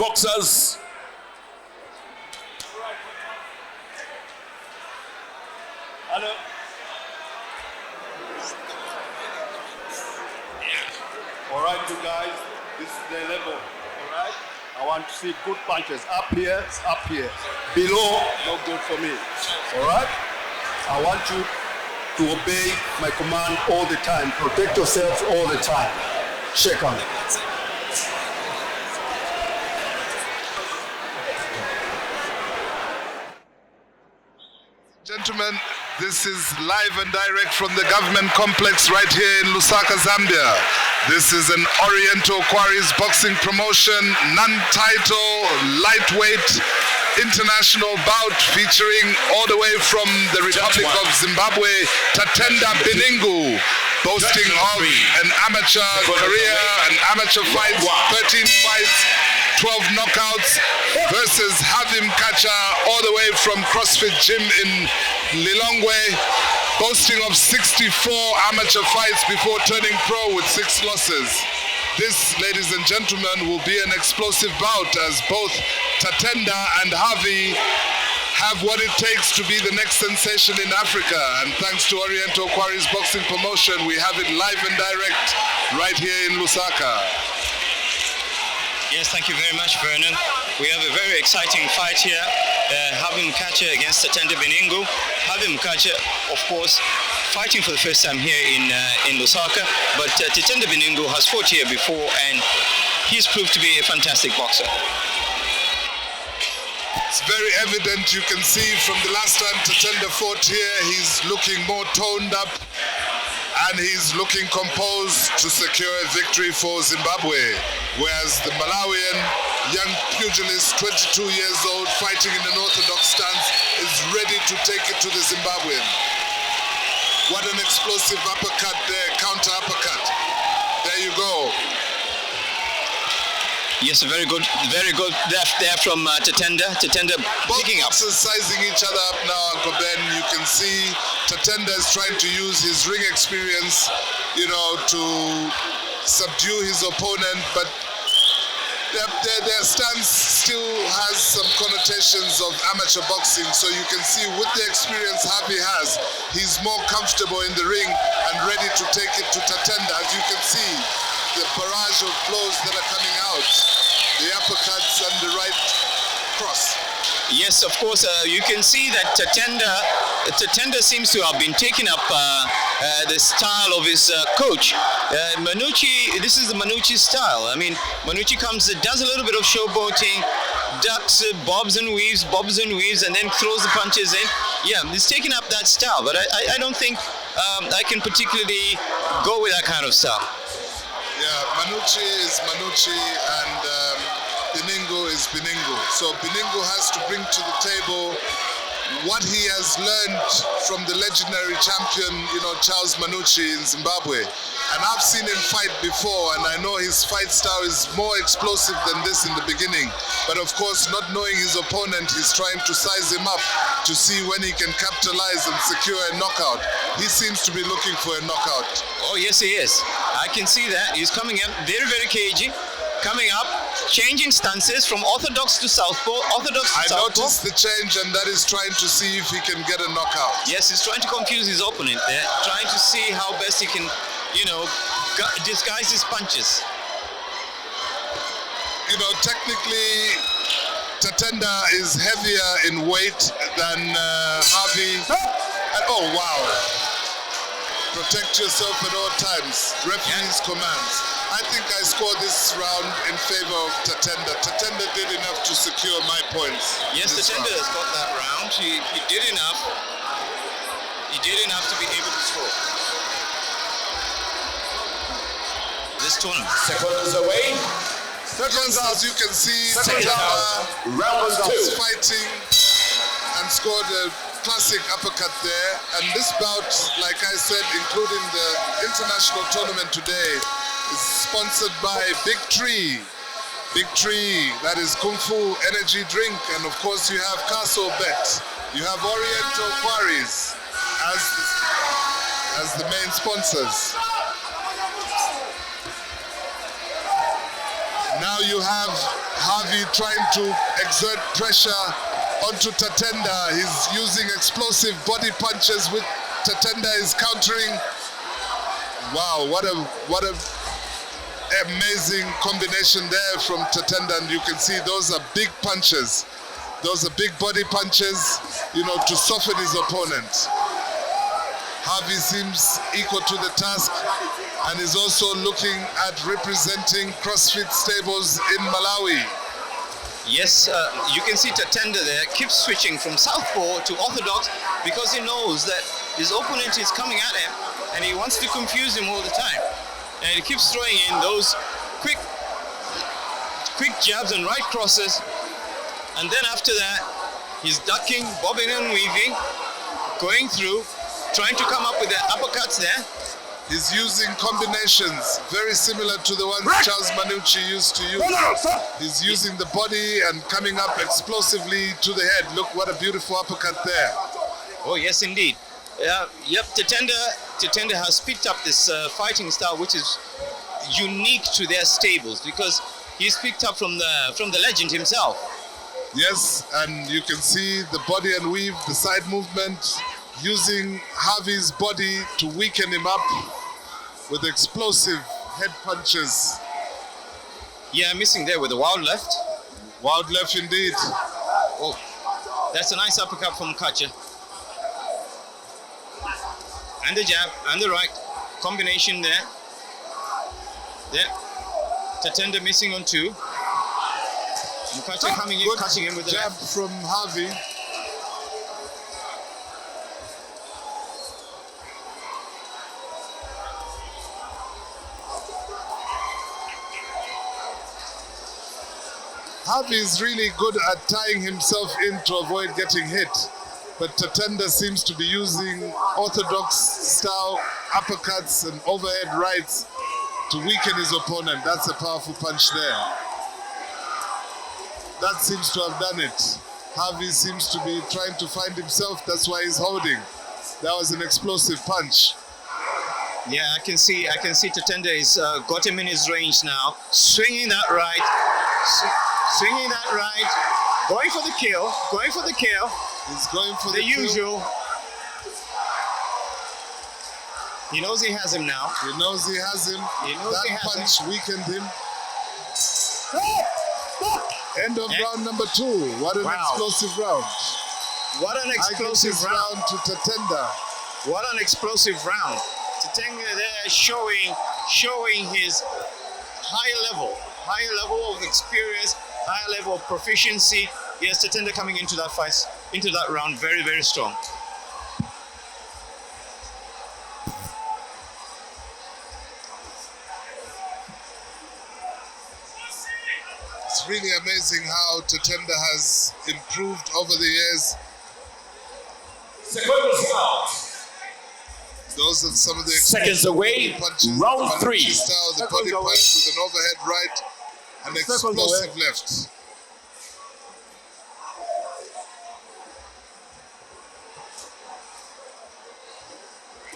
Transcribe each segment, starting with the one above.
boxers. Hello. All right, you guys, this is the level, all right? I want to see good punches. Up here, up here. Below, no good for me, all right? I want you to obey my command all the time. Protect yourselves all the time. Shake on it. Gentlemen, this is live and direct from the government complex right here in Lusaka, Zambia. This is an Oriental Quarries boxing promotion, non-title, lightweight, international bout featuring all the way from the Republic of Zimbabwe, Tatenda Biningu, boasting of an amateur career, an amateur fight, 13 fights, 12 knockouts, versus Harvey Mkacha, all the way from CrossFit Gym in Lilongwe, boasting of 64 amateur fights before turning pro with 6 losses. This, ladies and gentlemen, will be an explosive bout as both Tatenda and Harvey have what it takes to be the next sensation in Africa. And thanks to Oriental Quarries Boxing Promotion, we have it live and direct right here in Lusaka. Yes, thank you very much, Vernon. We have a very exciting fight here. Harvey Mkacha against Tatenda Biningu. Harvey Mkacha, of course, fighting for the first time here in Lusaka, but Tatenda Biningu has fought here before and he's proved to be a fantastic boxer. It's very evident, you can see from the last time Tatenda fought here, he's looking more toned up and he's looking composed to secure a victory for Zimbabwe. Whereas the Malawian young pugilist, 22 years old, fighting in an orthodox stance, is ready to take it to the Zimbabwean. What an explosive uppercut there, counter uppercut. There you go. Yes, very good left there from Tatenda. Tatenda picking up. Both sizing each other up now, Uncle Ben. You can see Tatenda is trying to use his ring experience, you know, to subdue his opponent, but their stance still has some connotations of amateur boxing, so you can see with the experience Harvey has, he's more comfortable in the ring and ready to take it to Tatenda. As you can see, the barrage of blows that are coming out, the uppercuts and the right cross. Yes, of course, you can see that Tatenda seems to have been taking up the style of his coach. Manucci, this is the Manucci style. I mean, Manucci does a little bit of showboating, ducks, bobs and weaves, and then throws the punches in. Yeah, he's taking up that style, but I don't think I can particularly go with that kind of style. Yeah, Manucci is Manucci and Biningu is Biningu. So Biningu has to bring to the table what he has learned from the legendary champion, you know, Charles Manucci in Zimbabwe. And I've seen him fight before, and I know his fight style is more explosive than this in the beginning. But of course, not knowing his opponent, he's trying to size him up to see when he can capitalize and secure a knockout. He seems to be looking for a knockout. Oh, yes, he is. I can see that. He's coming up very, very cagey. Coming up, changing stances from orthodox to southpaw, I noticed the change, and that is trying to see if he can get a knockout. Yes, he's trying to confuse his opponent there, trying to see how best he can, you know, disguise his punches. You know, technically, Tatenda is heavier in weight than Harvey. And, oh, wow. Protect yourself at all times. Referee's commands. I think I scored this round in favor of Tatenda. Tatenda did enough to secure my points. Yes, Tatenda has got that round. He did enough. He did enough to be able to score this tournament. Seconds away. Seconds, as you can see, Tatenda was fighting and scored a classic uppercut there. And this bout, like I said, including the international tournament today, is sponsored by Big Tree. Big Tree, that is Kung Fu energy drink. And of course you have Castle Bet. You have Oriental Quarries as the main sponsors. Now you have Harvey trying to exert pressure onto Tatenda. He's using explosive body punches which Tatenda is countering. Wow, what a amazing combination there from Tatenda, and you can see those are big punches. Those are big body punches, you know, to soften his opponent. Harvey seems equal to the task and is also looking at representing CrossFit stables in Malawi. Yes, you can see Tatenda there keeps switching from southpaw to orthodox because he knows that his opponent is coming at him and he wants to confuse him all the time. And he keeps throwing in those quick jabs and right crosses. And then after that, he's ducking, bobbing and weaving, going through, trying to come up with the uppercuts there. He's using combinations very similar to the ones Charles Manucci used to use. He's using the body and coming up explosively to the head. Look, what a beautiful uppercut there. Oh, yes, indeed. Yep, Tatenda has picked up this fighting style, which is unique to their stables because he's picked up from the legend himself. Yes, and you can see the body and weave, the side movement, using Harvey's body to weaken him up with explosive head punches. Yeah, missing there with a wild left. Wild left indeed. Oh, that's a nice uppercut from Mkacha. And the jab and the right combination there. There. Tatenda missing on two. Mkacha coming in, catching him with the jab left. from Harvey. Harvey is really good at tying himself in to avoid getting hit, but Tatenda seems to be using orthodox style uppercuts and overhead rights to weaken his opponent. That's a powerful punch there. That seems to have done it. Harvey seems to be trying to find himself. That's why he's holding. That was an explosive punch. Yeah, I can see Tatenda is got him in his range now. Swinging that right. Swinging that right, going for the kill. He's going for the the kill. usual. He knows he has him now. He knows he has him. That punch weakened him. End of round number 2. What an explosive round. What an explosive round to Tatenda. What an explosive round. Tatenda there showing his high level of experience, high level of proficiency. Yes, Tatenda coming into that fight, into that round very, very strong. It's really amazing how Tatenda has improved over the years. Those are some of the seconds away. Punches. Round 3. Style, the body punch with an overhead right and explosive left.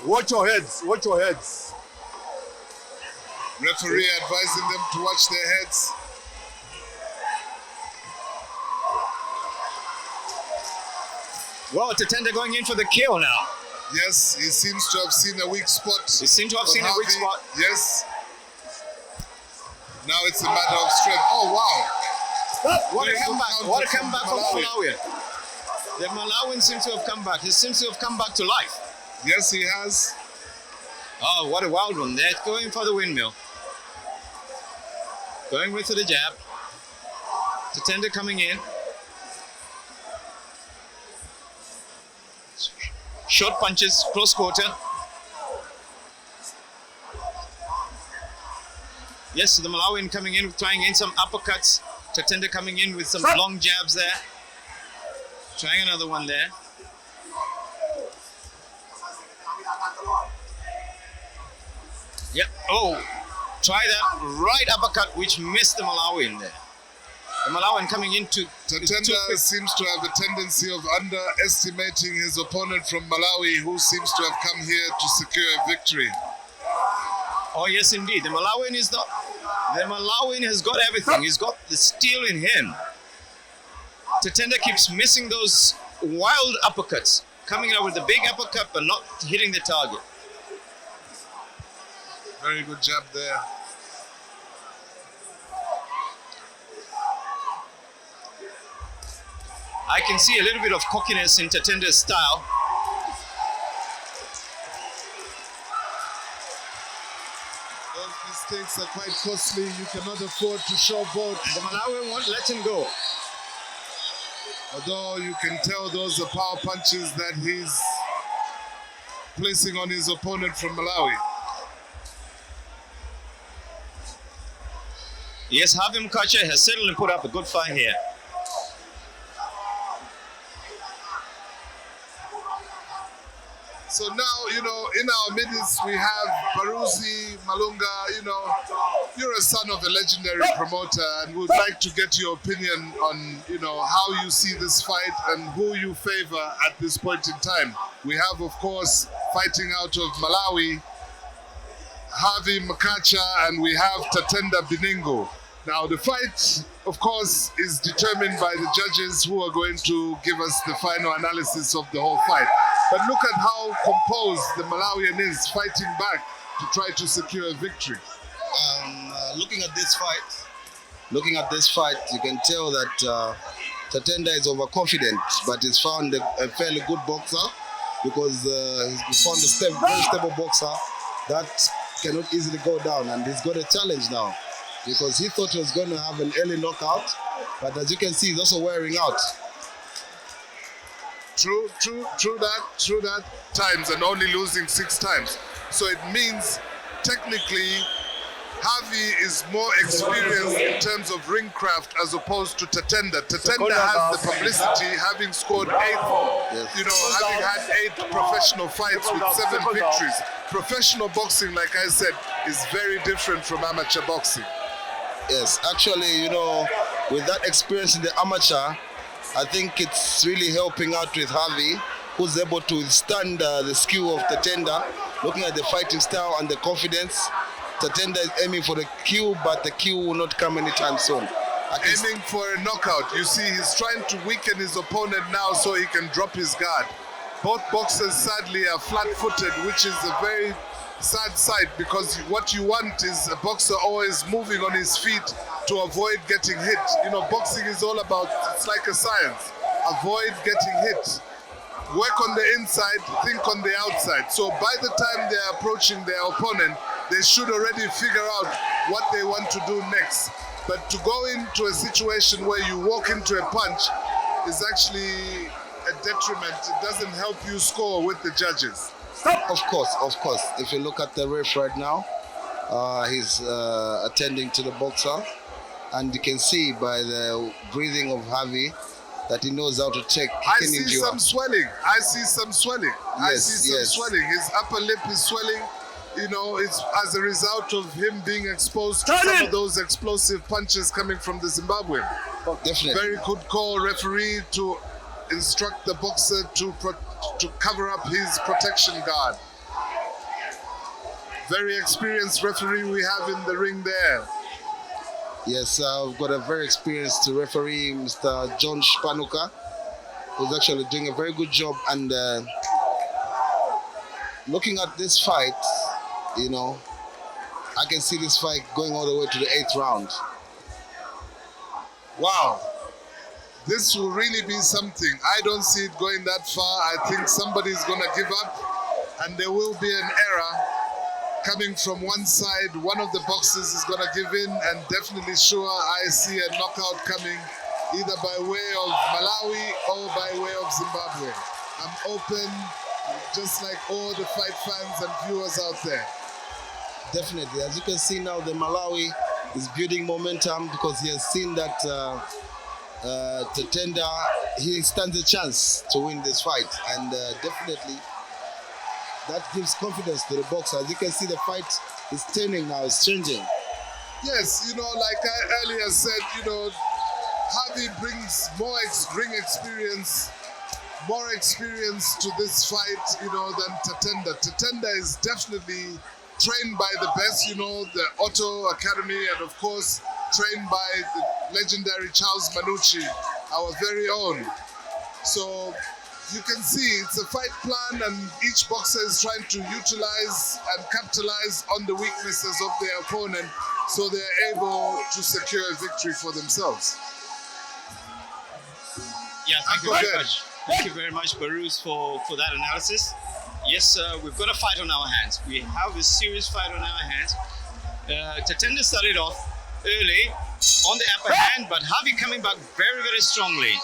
Watch your heads. Watch your heads. Referee advising them to watch their heads. Well, Tatenda going in for the kill now. Yes, he seems to have seen a weak spot. He seems to have seen a weak spot. Yes. Now it's a matter of strength. Oh, wow. What a comeback. What a comeback from Malawi. The Malawian seems to have come back. He seems to have come back to life. Yes, he has. Oh, what a wild one there. Going for the windmill. Going with the jab. Tatenda coming in. Short punches, close quarter. Yes, the Malawian coming in, trying in some uppercuts. Tatenda coming in with some long jabs there. Trying another one there. Yep. Oh, try that right uppercut, which missed the Malawian there. The Malawian coming into Tatenda seems to have a tendency of underestimating his opponent from Malawi, who seems to have come here to secure a victory. Oh yes, indeed. The Malawian is not The Malawian has got everything. He's got the steel in him. Tatenda keeps missing those wild uppercuts, coming out with a big uppercut but not hitting the target. Very good jab there. I can see a little bit of cockiness in Tatenda's style. Those mistakes are quite costly. You cannot afford to show both. The Malawian won't let him go. Although you can tell those are power punches that he's placing on his opponent from Malawi. Yes, Harvey Mkacha has certainly put up a good fight here. So now, in our midst we have Baruzi, Malunga. You're a son of a legendary promoter, and would like to get your opinion on, how you see this fight and who you favor at this point in time. We have, of course, fighting out of Malawi, Harvey Mkacha, and we have Tatenda Biningu. Now, the fight, of course, is determined by the judges who are going to give us the final analysis of the whole fight. But look at how composed the Malawian is, fighting back to try to secure a victory. Looking at this fight, you can tell that Tatenda is overconfident, but he's found a fairly good boxer, because he's found a very stable boxer that cannot easily go down, and he's got a challenge now, because he thought he was going to have an early knockout, but as you can see, he's also wearing out. True that times, and only losing 6 times. So it means technically Harvey is more experienced in terms of ring craft as opposed to Tatenda. Tatenda has the publicity, having scored 8, having had 8 professional fights with 7 victories. Professional boxing, like I said, is very different from amateur boxing. Yes, actually, with that experience in the amateur, I think it's really helping out with Harvey, who's able to withstand the skill of Tatenda. Looking at the fighting style and the confidence, Tatenda is aiming for the kill, but the kill will not come anytime soon. Aiming for a knockout. You see, he's trying to weaken his opponent now so he can drop his guard. Both boxers, sadly, are flat-footed, which is a very sad sight, because what you want is a boxer always moving on his feet to avoid getting hit. Boxing is all about, it's like a science. Avoid getting hit. Work on the inside, think on the outside. So by the time they're approaching their opponent, they should already figure out what they want to do next. But to go into a situation where you walk into a punch is actually a detriment. It doesn't help you score with the judges. Of course. If you look at the ref right now, he's attending to the boxer, and you can see by the breathing of Harvey that he knows how to take. I see some swelling. Swelling. His upper lip is swelling. It's as a result of him being exposed to some of those explosive punches coming from the Zimbabwean. Definitely. Very good call, referee, to instruct the boxer to cover up his protection guard. Very experienced referee we have in the ring there. Yes, we've got a very experienced referee, Mr. John Spanuka, who's actually doing a very good job. And looking at this fight, I can see this fight going all the way to the 8th round. Wow. This will really be something. I don't see it going that far. I think somebody's going to give up, and there will be an error coming from one side. One of the boxers is going to give in, and definitely sure I see a knockout coming, either by way of Malawi or by way of Zimbabwe. I'm open, just like all the fight fans and viewers out there. Definitely. As you can see now, the Malawi is building momentum, because he has seen that Tatenda, he stands a chance to win this fight, and definitely that gives confidence to the boxer. As you can see, the fight is turning now, it's changing. Yes, like I earlier said, Harvey brings more ring experience, more experience to this fight, than Tatenda. Tatenda is definitely trained by the best, you know, the Otto Academy, and of course trained by the legendary Charles Manucci, our very own. So you can see it's a fight plan, and each boxer is trying to utilize and capitalize on the weaknesses of their opponent so they're able to secure a victory for themselves. Yeah, thank you very much. Thank you very much, Baruz, for that analysis. Yes, we've got a fight on our hands. We have a serious fight on our hands. Tatenda started off early on the upper hand, but Harvey coming back very, very strongly.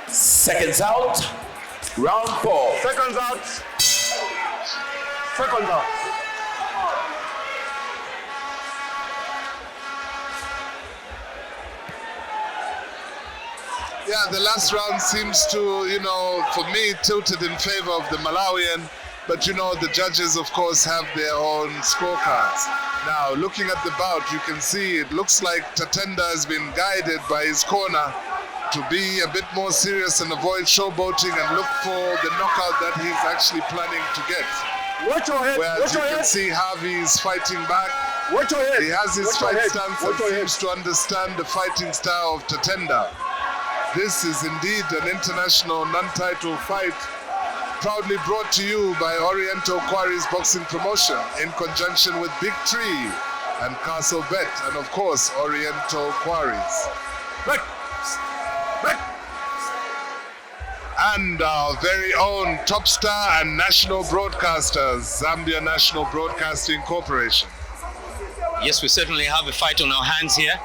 Seconds out. Round 4. Seconds out. Seconds out. Yeah, the last round seems to, you know, for me, tilted in favor of the Malawian. But, you know, the judges, of course, have their own scorecards. Now, looking at the bout, you can see it looks like Tatenda has been guided by his corner to be a bit more serious and avoid showboating and look for the knockout that he's actually planning to get. Watch your head. Whereas you can see Harvey is fighting back. Watch your head. He has his Watch your fight head. stance Watch and your head. seems to understand the fighting style of Tatenda. This is indeed an international non-title fight, proudly brought to you by Oriental Quarries Boxing Promotion in conjunction with Big Tree and Castle Bet, and of course Oriental Quarries. Back. Back. And our very own top star and national broadcaster, Zambia National Broadcasting Corporation. Yes, we certainly have a fight on our hands here.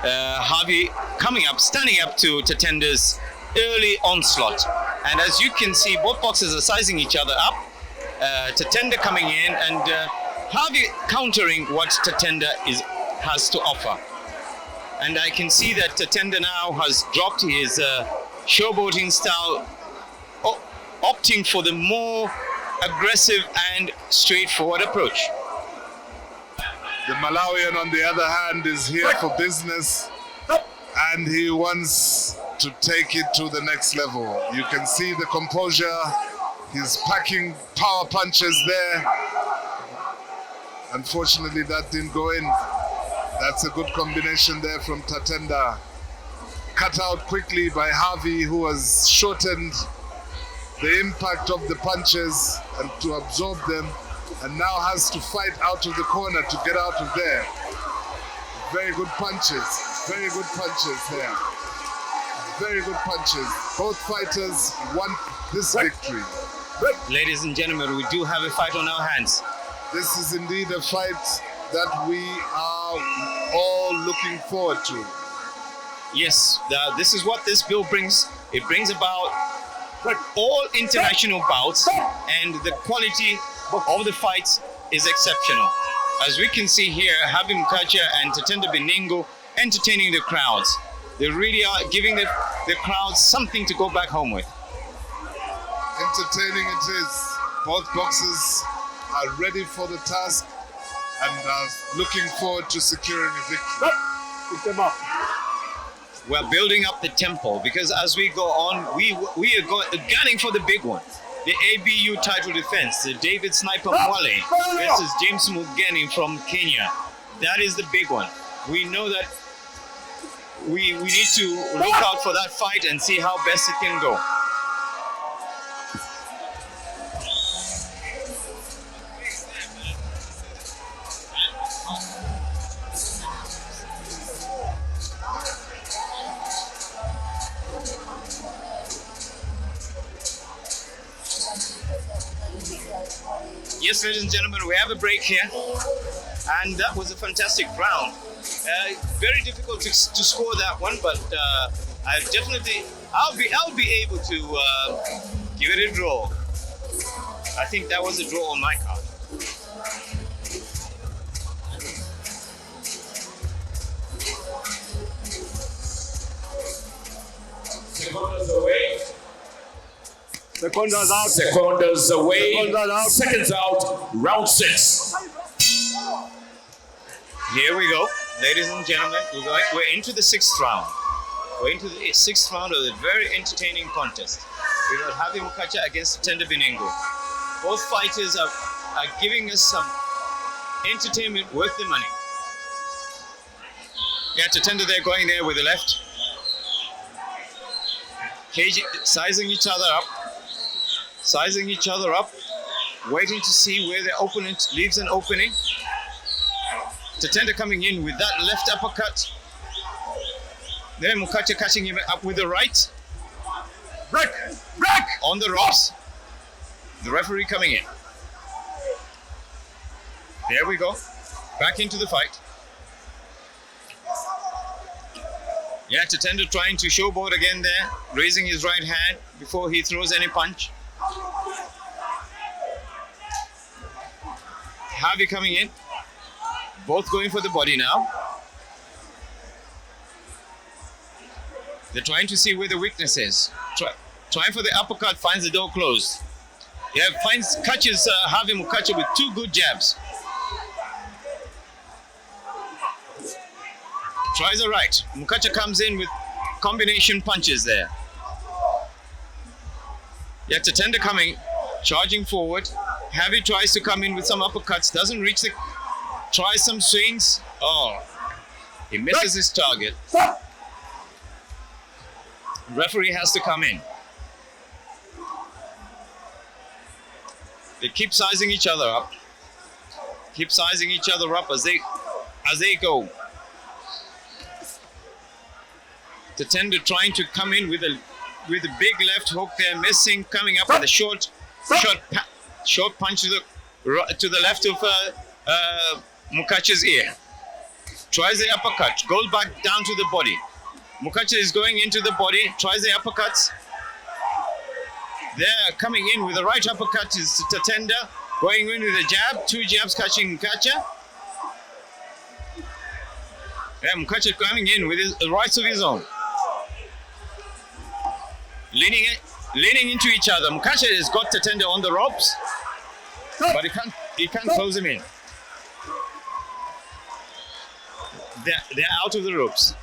Harvey coming up, standing up to Tatenda's early onslaught. And as you can see, both boxers are sizing each other up. Tatenda coming in and Harvey countering what Tatenda has to offer. And I can see that Tatenda now has dropped his showboating style, opting for the more aggressive and straightforward approach. The Malawian, on the other hand, is here for business, and he wants to take it to the next level. You can see the composure. He's packing power punches there. Unfortunately, that didn't go in. That's a good combination there from Tatenda. Cut out quickly by Harvey, who has shortened the impact of the punches and to absorb them, and now has to fight out of the corner to get out of there. Very good punches. Very good punches there. Very good punches. Both fighters want this victory. Ladies and gentlemen, we do have a fight on our hands. This is indeed a fight that we are all looking forward to. Yes, this is what this bill brings. It brings about all international bouts, and the quality of the fights is exceptional. As we can see here, Harvey Mkacha and Tatenda Biningu entertaining the crowds. They really are giving the crowds something to go back home with. Entertaining it is. Both boxers are ready for the task and are looking forward to securing a victory. Pick them up. We're building up the tempo because as we go on, we are gunning for the big one. The ABU title defense, the David Sniper Mwale versus James Mugeni from Kenya. That is the big one. We know that we need to look out for that fight and see how best it can go. Yes, ladies and gentlemen, we have a break here, and that was a fantastic round. Very difficult to score that one, but I'll be able to give it a draw. I think that was a draw on my card. Seconds away. Seconds out. Seconds away. Seconds out. Seconds out. Round 6. Here we go, ladies and gentlemen. We're into the 6th round. We're into the 6th round of a very entertaining contest. We got Harvey Mkacha against Tatenda Biningu. Both fighters are giving us some entertainment worth the money. Yeah, Tatenda there going there with the left. Sizing each other up. Sizing each other up. Waiting to see where the opponent leaves an opening. Tatenda coming in with that left uppercut. Then Mkacha catching him up with the right. Break! Break! On the ropes. The referee coming in. There we go. Back into the fight. Yeah, Tatenda trying to showboat again there. Raising his right hand before he throws any punch. Harvey coming in. Both going for the body now. They're trying to see where the weakness is. Trying for the uppercut, finds the door closed. Yeah, catches Harvey Mkacha with 2 good jabs. Tries the right. Mkacha comes in with combination punches there. Yeah, Tatenda coming, charging forward. Harvey tries to come in with some uppercuts, doesn't reach the... Tries some swings. Oh, he misses his target. Referee has to come in. They keep sizing each other up. Keep sizing each other up as they go. Tatenda trying to come in with a big left hook there, missing, coming up with a short punch to the left of Mkacha's ear. Tries the uppercut, goes back down to the body. Mkacha is going into the body, tries the uppercuts. There, coming in with the right uppercut is Tatenda, going in with a jab, 2 jabs catching Mkacha. Yeah, Mkacha coming in with his rights of his own. Leaning into each other. Mkacha has got Tatenda on the ropes, but he can't close him in. They're out of the ropes.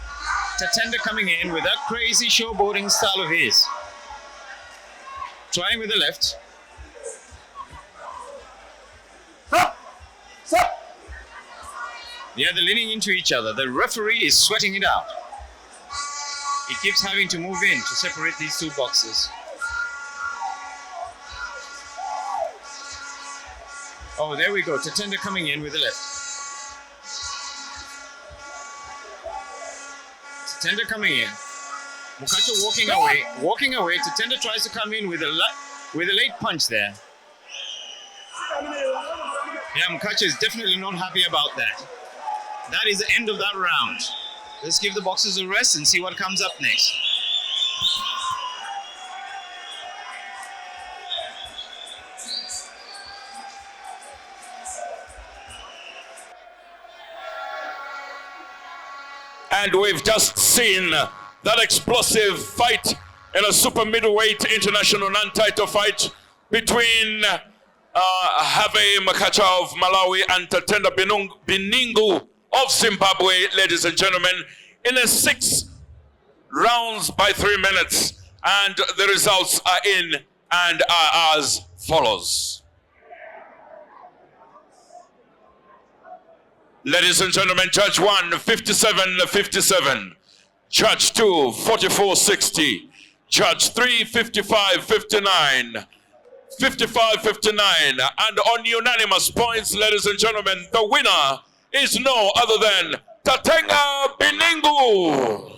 Tatenda coming in with that crazy showboating style of his. Trying with the left. Yeah, they're leaning into each other. The referee is sweating it out. He keeps having to move in to separate these 2 boxes. Oh, there we go. Tatenda coming in with the left. Tatenda coming in. Mkacha walking away. Tatenda tries to come in with a late punch there. Yeah, Mkacha is definitely not happy about that. That is the end of that round. Let's give the boxers a rest and see what comes up next. And we've just seen that explosive fight in a super middleweight international non-title fight between Harvey Mkacha of Malawi and Tatenda Biningu of Zimbabwe, ladies and gentlemen, in a 6 rounds by 3 minutes. And the results are in and are as follows. Ladies and gentlemen, Judge 1, 57-57. Judge 2, 44-60. Judge 3, 55-59. 55-59. And on unanimous points, ladies and gentlemen, the winner is no other than Tatenda Biningu.